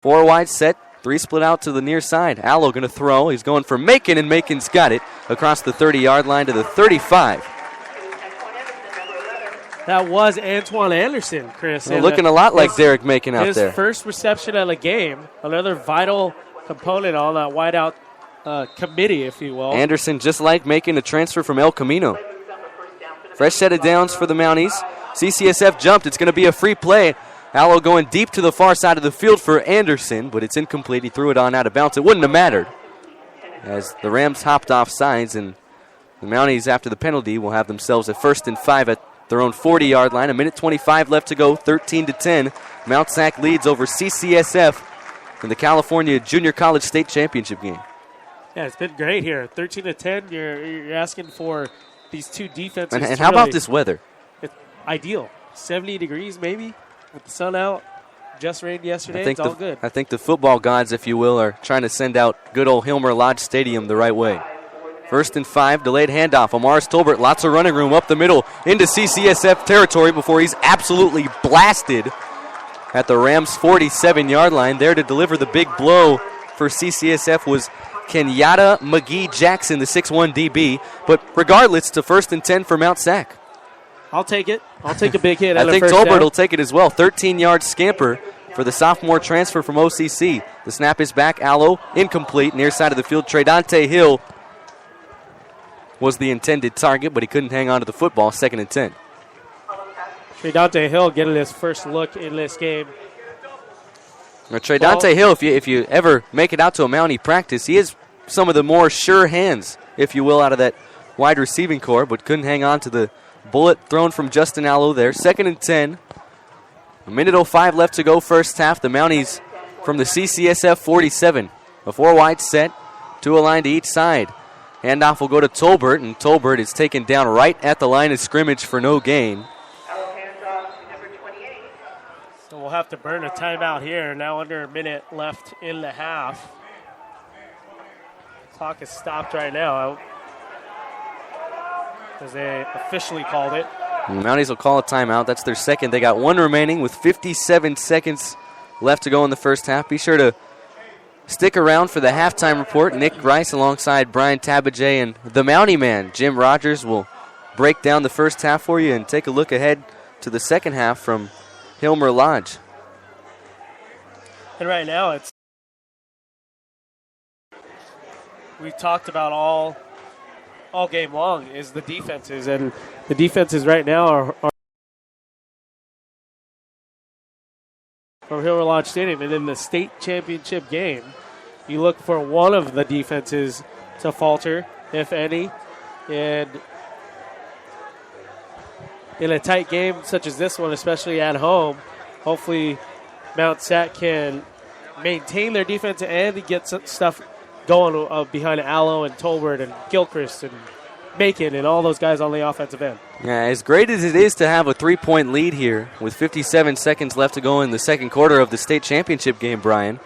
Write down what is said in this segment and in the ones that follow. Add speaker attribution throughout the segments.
Speaker 1: 4 wide set, 3 split out to the near side. Allo going to throw. He's going for Macon, and Macon's got it across the 30-yard line to the 35.
Speaker 2: That was Antoine Anderson, Chris.
Speaker 1: Well, looking a lot like Derek Macon out there.
Speaker 2: His first reception of the game, another vital component on that wideout committee, if you will.
Speaker 1: Anderson, just like Macon, a transfer from El Camino. Fresh set of downs for the Mounties. CCSF jumped. It's going to be a free play. Allo going deep to the far side of the field for Anderson, but it's incomplete. He threw it on out of bounds. It wouldn't have mattered as the Rams hopped off sides, and the Mounties, after the penalty, will have themselves a 1st and 5 at their own 40-yard line. 1:25 left to go, 13-10. Mount SAC leads over CCSF in the California Junior College State Championship game.
Speaker 2: Yeah, it's been great here. 13-10. You're asking for these two defenses.
Speaker 1: And how about this weather?
Speaker 2: It's ideal. 70 degrees maybe with the sun out. Just rained yesterday. It's all good.
Speaker 1: I think the football gods, if you will, are trying to send out good old Hilmer Lodge Stadium the right way. 1st and 5, delayed handoff. Amaris Tolbert, lots of running room up the middle into CCSF territory before he's absolutely blasted at the Rams' 47-yard line. There to deliver the big blow for CCSF was Kenyatta McGee-Jackson, the 6'1 DB. But regardless, it's a 1st and 10 for Mount SAC.
Speaker 2: I'll take it. I'll take a big hit.
Speaker 1: I think Tolbert will take it as well. 13-yard scamper for the sophomore transfer from OCC. The snap is back. Allo, incomplete. Near side of the field, Tredante Hill was the intended target, but he couldn't hang on to the football. 2nd and 10.
Speaker 2: Tredante Hill getting his first look in this game.
Speaker 1: Now, Tredante Hill, if you ever make it out to a Mountie practice, he is some of the more sure hands, if you will, out of that wide receiving core, but couldn't hang on to the bullet thrown from Justin Allo there. 2nd and 10. 1:05 left to go, first half. The Mounties from the CCSF 47. A 4-wide set, 2 aligned to each side. Handoff will go to Tolbert, and Tolbert is taken down right at the line of scrimmage for no gain.
Speaker 2: So we'll have to burn a timeout here. Now under a minute left in the half. Clock is stopped right now as they officially called it.
Speaker 1: And the Mounties will call a timeout. That's their second. They got 1 remaining with 57 seconds left to go in the first half. Be sure to stick around for the halftime report. Nick Grice alongside Brian Tabajay and the Mountie man, Jim Rogers, will break down the first half for you and take a look ahead to the second half from Hilmer Lodge.
Speaker 2: And right now we've talked about all game long is the defenses, and the defenses right now are from Hilmer Lodge Stadium. And in the state championship game, you look for one of the defenses to falter, if any. And in a tight game such as this one, especially at home, hopefully Mount SAC can maintain their defense and get some stuff going behind Allo and Tolbert and Gilchrist and Macon and all those guys on the offensive end.
Speaker 1: Yeah, as great as it is to have a 3-point lead here with 57 seconds left to go in the second quarter of the state championship game, Brian,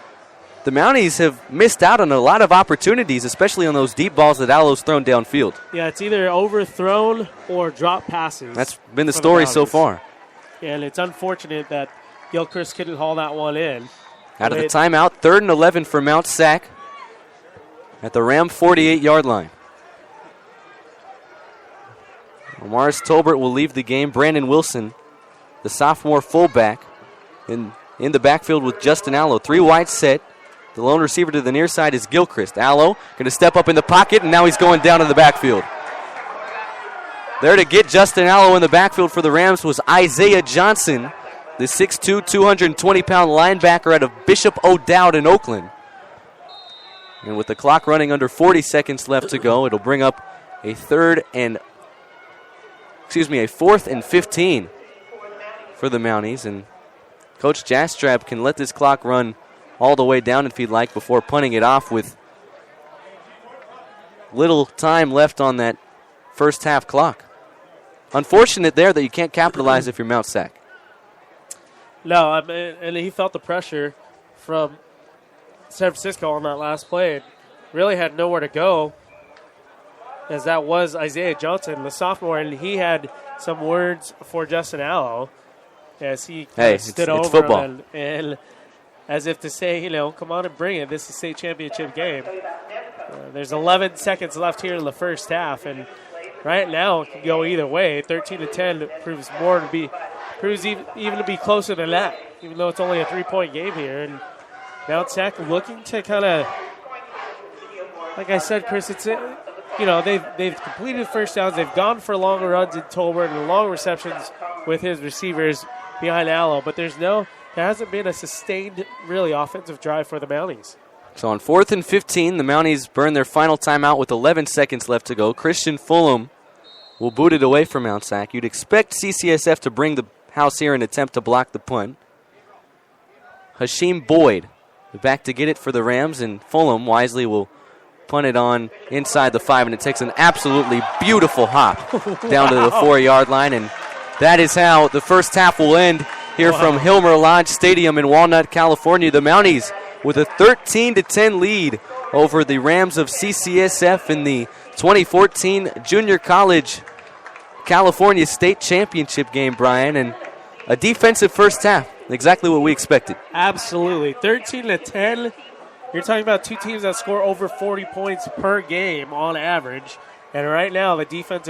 Speaker 1: the Mounties have missed out on a lot of opportunities, especially on those deep balls that Allo's thrown downfield.
Speaker 2: Yeah, it's either overthrown or drop passes.
Speaker 1: That's been the story so far.
Speaker 2: And it's unfortunate that Gilchrist couldn't haul that one in.
Speaker 1: Out of the timeout, 3rd and 11 for Mount SAC at the Ram 48-yard line. Amaris Tolbert will leave the game. Brandon Wilson, the sophomore fullback, in the backfield with Justin Allo. 3 wide set. The lone receiver to the near side is Gilchrist. Allo going to step up in the pocket, and now he's going down in the backfield. There to get Justin Allo in the backfield for the Rams was Isaiah Johnson, the 6'2", 220-pound linebacker out of Bishop O'Dowd in Oakland. And with the clock running under 40 seconds left to go, it'll bring up a 4th and 15 for the Mounties. And Coach Jastrab can let this clock run all the way down if he'd like before punting it off with little time left on that first half clock. Unfortunate there that you can't capitalize if you're Mount SAC.
Speaker 2: No, and he felt the pressure from San Francisco on that last play. Really had nowhere to go, as that was Isaiah Johnson, the sophomore, and he had some words for Justin Allo as he stood over
Speaker 1: football.
Speaker 2: him and as if to say, come on and bring it. This is a state championship game. There's 11 seconds left here in the first half, and right now it can go either way. 13-10 proves even to be closer than that, even though it's only a 3-point game here. And Mount Sac looking to kind of, like I said, Chris, it's they've completed first downs. They've gone for longer runs in Tolbert and long receptions with his receivers behind Allo, but there hasn't been a sustained, really offensive drive for the Mounties.
Speaker 1: So on 4th and 15, the Mounties burn their final timeout with 11 seconds left to go. Christian Fulham will boot it away from Mount Sac. You'd expect CCSF to bring the house here and attempt to block the punt. Hashim Boyd back to get it for the Rams, and Fulham wisely will punt it on inside the 5, and it takes an absolutely beautiful hop down to the 4-yard line, and that is how the first half will end here from Hilmer Lodge Stadium in Walnut, California. The Mounties with a 13-10 lead over the Rams of CCSF in the 2014 Junior College California State Championship game, Brian, and a defensive first half, exactly what we expected.
Speaker 2: Absolutely. 13-10. You're talking about two teams that score over 40 points per game on average, and right now the defense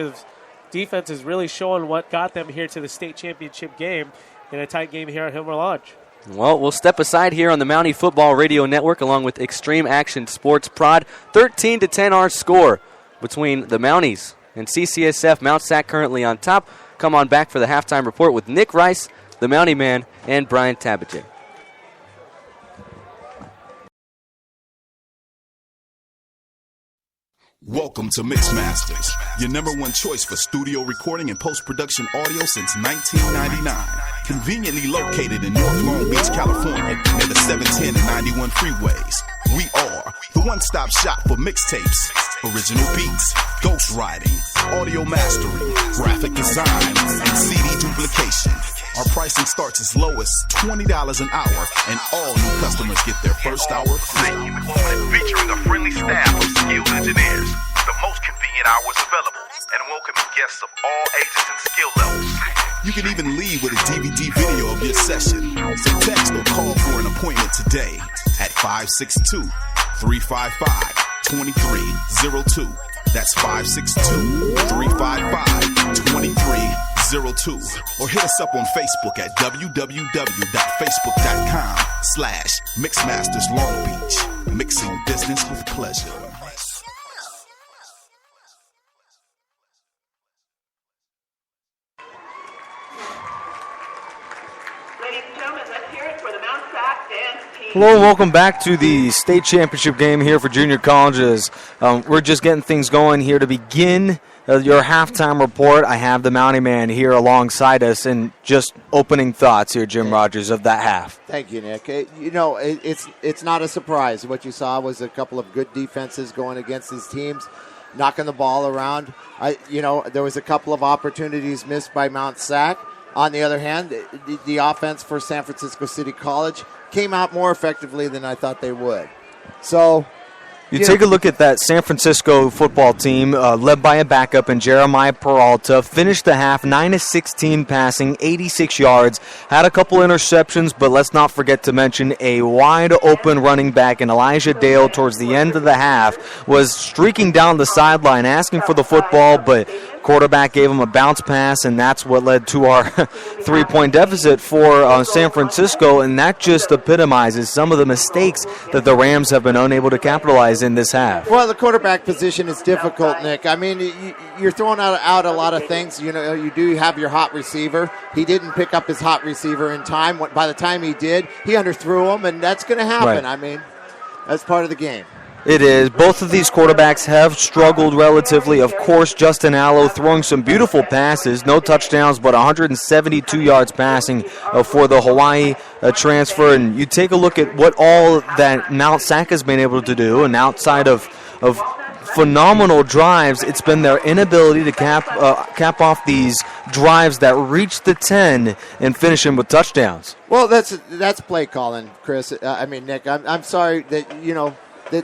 Speaker 2: is really showing what got them here to the state championship game in a tight game here at Hilmer Lodge.
Speaker 1: Well, we'll step aside here on the Mountie Football Radio Network along with Extreme Action Sports Prod. 13-10 our score between the Mounties and CCSF. Mount Sac currently on top. Come on back for the halftime report with Nick Rice, the Mountie Man, and Brian Tabajay.
Speaker 3: Welcome to Mixmasters, your #1 choice for studio recording and post-production audio since 1999. Conveniently located in North Long Beach, California, near the 710 and 91 freeways. We are the one-stop shop for mixtapes, original beats, ghostwriting, audio mastering, graphic design, and CD duplication. Our pricing starts as low as $20 an hour, and all new customers get their first hour free. Featuring a friendly staff of skilled engineers, the most convenient hours available, and welcoming guests of all ages and skill levels. You can even leave with a DVD video of your session. So text or call for an appointment today at 562-355-2302. That's 562-355-2302. Or hit us up on Facebook at www.facebook.com/Mixmasters Long Beach. Mixing business with pleasure.
Speaker 4: Hello and welcome back to the state championship game here for junior colleges. We're just getting things going here to begin your halftime report. I have the Mountie Man here alongside us, and just opening thoughts here, Jim Rogers, of that half.
Speaker 5: Thank you, Nick. It's not a surprise. What you saw was a couple of good defenses going against these teams, knocking the ball around. There was a couple of opportunities missed by Mount Sac. On the other hand, the offense for San Francisco City College came out more effectively than I thought they would. So,
Speaker 4: you take a look at that San Francisco football team, led by a backup in Jeremiah Peralta, finished the half 9-16 passing, 86 yards, had a couple interceptions, but let's not forget to mention a wide-open running back in Elijah Dale towards the end of the half, was streaking down the sideline asking for the football, but quarterback gave him a bounce pass, and that's what led to our 3-point deficit for San Francisco, and that just epitomizes some of the mistakes that the Rams have been unable to capitalize in this half.
Speaker 5: Well, the quarterback position is difficult, Nick. I mean, you're throwing out a lot of things. You do have your hot receiver. He didn't pick up his hot receiver in time. By the time he did, he underthrew him, and that's going to happen. Right. I mean, that's part of the game.
Speaker 4: It is. Both of these quarterbacks have struggled relatively. Of course, Justin Allo throwing some beautiful passes, no touchdowns, but 172 yards passing for the Hawaii transfer. And you take a look at what all that Mount Sac has been able to do, and outside of phenomenal drives, it's been their inability to cap off these drives that reach the 10 and finish them with touchdowns.
Speaker 5: Well, that's play calling, Chris. Nick, I'm sorry that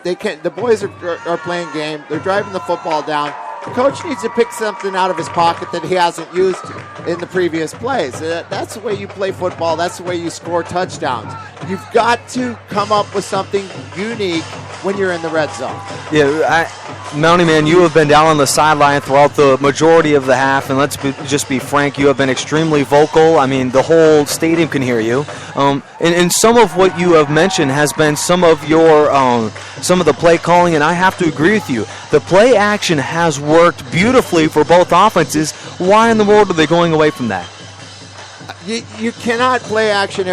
Speaker 5: they can't. The boys are playing game. They're driving the football down. The coach needs to pick something out of his pocket that he hasn't used in the previous plays. That's the way you play football. That's the way you score touchdowns. You've got to come up with something unique when you're in the red zone.
Speaker 4: Yeah, Mountie Man, you have been down on the sideline throughout the majority of the half, and let's just be frank, you have been extremely vocal. I mean, the whole stadium can hear you. And some of what you have mentioned has been some of the play calling, and I have to agree with you. The play action has worked beautifully for both offenses. Why in the world are they going away from that?
Speaker 5: You cannot play action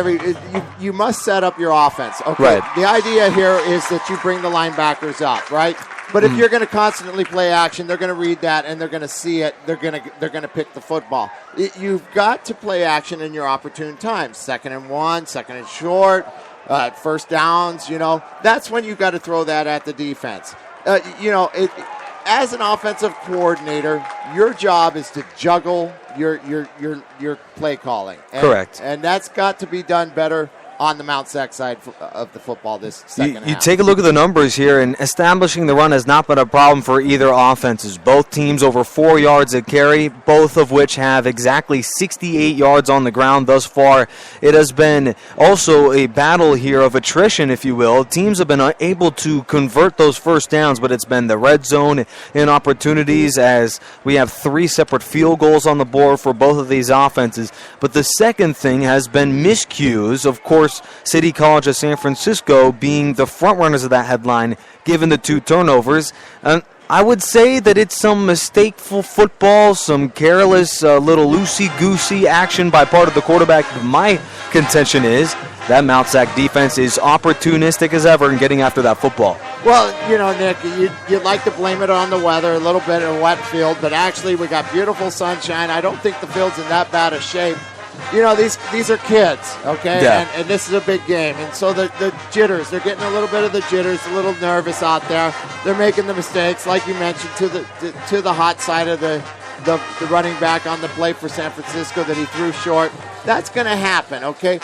Speaker 5: you must set up your offense. Okay.
Speaker 4: Right.
Speaker 5: The idea here is that you bring the linebackers up, right? But if you're going to constantly play action, they're going to read that and they're going to see it. They're going to pick the football. You've got to play action in your opportune times. 2nd and 1, 2nd and short, first downs. That's when you've got to throw that at the defense. As an offensive coordinator, your job is to juggle your play calling.
Speaker 4: Correct.
Speaker 5: And that's got to be done better on the Mount SAC side of the football this second half.
Speaker 4: You take a look at the numbers here, and establishing the run has not been a problem for either offenses. Both teams over 4 yards a carry, both of which have exactly 68 yards on the ground thus far. It has been also a battle here of attrition, if you will. Teams have been able to convert those first downs, but it's been the red zone in opportunities as we have 3 separate field goals on the board for both of these offenses. But the second thing has been miscues, of course, City College of San Francisco being the front runners of that headline, given the 2 turnovers. I would say that it's some mistakeful football, some careless, little loosey-goosey action by part of the quarterback. My contention is that Mount SAC defense is opportunistic as ever in getting after that football.
Speaker 5: Well, Nick, you'd like to blame it on the weather, a little bit of a wet field, but actually we got beautiful sunshine. I don't think the field's in that bad a shape. These are kids, okay?
Speaker 4: Yeah.
Speaker 5: And this is a big game. And so the jitters, they're getting a little bit of the jitters, a little nervous out there. They're making the mistakes, like you mentioned, to the hot side of the running back on the play for San Francisco that he threw short. That's going to happen, okay?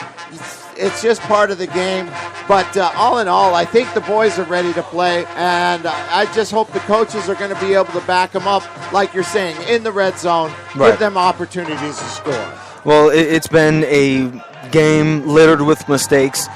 Speaker 5: It's just part of the game. But all in all, I think the boys are ready to play. And I just hope the coaches are going to be able to back them up, like you're saying, in the red zone,
Speaker 4: Right.
Speaker 5: give them opportunities to score.
Speaker 4: Well, it's been a game littered with mistakes.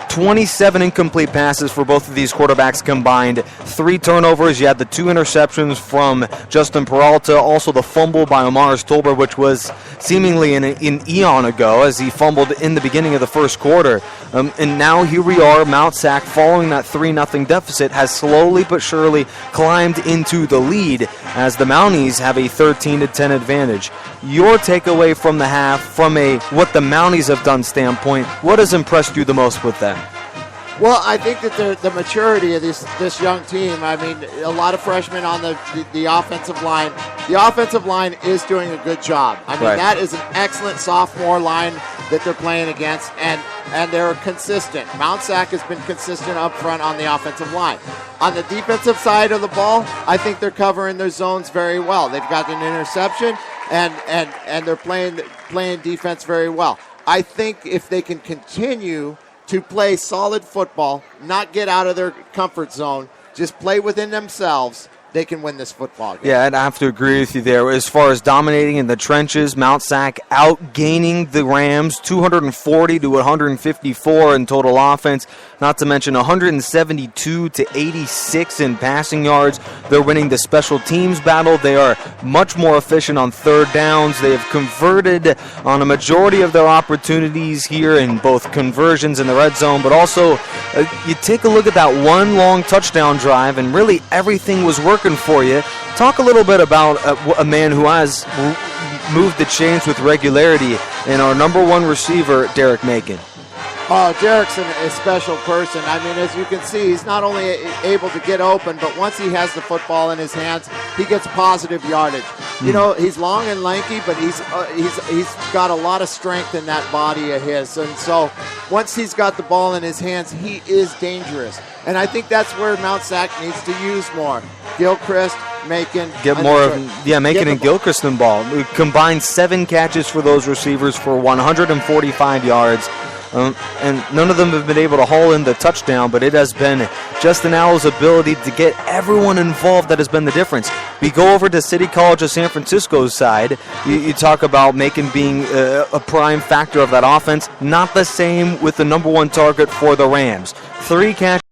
Speaker 4: 27 incomplete passes for both of these quarterbacks combined. 3 turnovers. You had the 2 interceptions from Justin Peralta. Also the fumble by Omar Stolber, which was seemingly an eon ago as he fumbled in the beginning of the first quarter. And now here we are. Mount SAC, following that 3-0 deficit, has slowly but surely climbed into the lead as the Mounties have a 13-10 advantage. Your takeaway from the half, from a what the Mounties have done standpoint, what has impressed you the most with them?
Speaker 5: Well, I think that the maturity of this young team, I mean, a lot of freshmen on the offensive line. The offensive line is doing a good job. I mean,
Speaker 4: Right.
Speaker 5: That is an excellent sophomore line that they're playing against, and they're consistent. Mount SAC has been consistent up front on the offensive line. On the defensive side of the ball, I think they're covering their zones very well. They've got an interception, and they're playing defense very well. I think if they can continue to play solid football, not get out of their comfort zone, just play within themselves, they can win this football game.
Speaker 4: Yeah, I'd have to agree with you there. As far as dominating in the trenches, Mount SAC outgaining the Rams 240 to 154 in total offense, not to mention 172 to 86 in passing yards. They're winning the special teams battle. They are much more efficient on third downs. They have converted on a majority of their opportunities here in both conversions in the red zone, but also you take a look at that one long touchdown drive, and really everything was working for you. Talk a little bit about a man who has moved the chains with regularity in our number 1 receiver, Derek Macon.
Speaker 5: Oh, Derek's a special person. I mean, as you can see, he's not only able to get open, but once he has the football in his hands, he gets positive yardage. You know, he's long and lanky, but he's got a lot of strength in that body of his. And so once he's got the ball in his hands, he is dangerous. And I think that's where Mount SAC needs to use more. Gilchrist, Macon.
Speaker 4: Get more of, Macon and Gilchrist in ball. We combined 7 catches for those receivers for 145 yards. and none of them have been able to haul in the touchdown, but it has been Justin Allo's ability to get everyone involved that has been the difference. We go over to City College of San Francisco's side. You talk about Macon being a prime factor of that offense. Not the same with the number one target for the Rams. 3 catches